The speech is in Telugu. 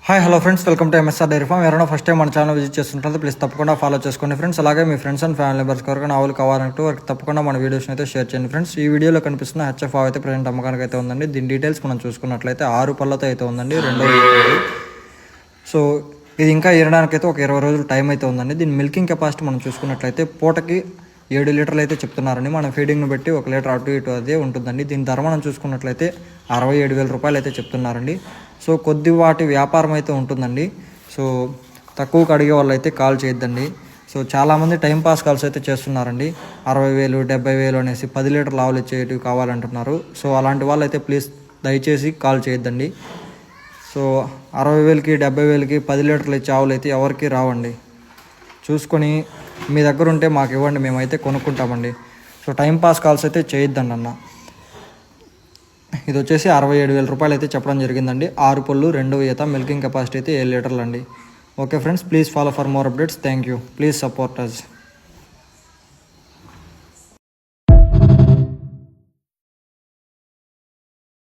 Hi hello friends, welcome to MSR dairy farm. ఎవరైనా ఫస్ట్ టైం మన ఛానల్ విజిట్ చేస్తుంటే ప్లీజ్ తప్పకుండా ఫాలో చేసుకోండి ఫ్రెండ్స్. అలాగే మీ ఫ్రెండ్స్ అండ్ ఫ్యామిలీ మెంబర్స్ ఎవరికైనా ఆవులు కావాలంటూ వారికి తప్పకుండా మన వీడియోస్ని అయితే షేర్ చేయండి ఫ్రెండ్స్. ఈ వీడియోలో కనిపిస్తున్న హెచ్ఎఫ్ ఆవు అయితే ప్రజెంట్ అమ్మకానికి అయితే ఉందండి. దీని డీటెయిల్స్ మనం చూసుకున్నట్లయితే 6 పళ్ళతో అయితే ఉందండి, రెండో ఈత. సో ఇది ఇంకా ఈరడానికైతే ఒక 20 రోజులు టైం అయితే ఉందండి. దీని మిల్కింగ్ కెపాసిటీ మనం చూసుకున్నట్లయితే పూటకి 7 లీటర్లు అయితే చెప్తున్నారండి. మన ఫీడింగ్ను బట్టి 1 లీటర్ అటు ఇటు అదే ఉంటుందండి. దీని ధర మనం చూసుకున్నట్లయితే 67,000 రూపాయలు అయితే చెప్తున్నారండి. సో కొద్దివాటి వ్యాపారం అయితే ఉంటుందండి. సో తక్కువకి అడిగే వాళ్ళు అయితే కాల్ చేయొద్దండి. సో చాలామంది టైంపాస్ కాల్స్ అయితే చేస్తున్నారండి. 60,000 70,000 అనేసి 10 లీటర్ల ఆవులు ఇచ్చేటివి కావాలంటున్నారు. సో అలాంటి వాళ్ళు అయితే ప్లీజ్ దయచేసి కాల్ చేయొద్దండి. సో 60,000కి 70,000కి 10 లీటర్లు ఇచ్చే ఆవులు అయితే ఎవరికి రావండి. చూసుకొని మీ దగ్గర ఉంటే మాకు ఇవ్వండి, మేమైతే కొనుక్కుంటామండి. సో టైంపాస్ కాల్స్ అయితే చేయొద్దండి అన్న. ఇది వచ్చేసి 67,000 రూపాయలు అయితే చెప్పడం జరిగిందండి. 6 పళ్ళు, రెండవ ఈత, మిల్కింగ్ కెపాసిటీ అయితే 7 లీటర్లు అండి. Okay friends, please follow for more updates. Thank you. Please support us.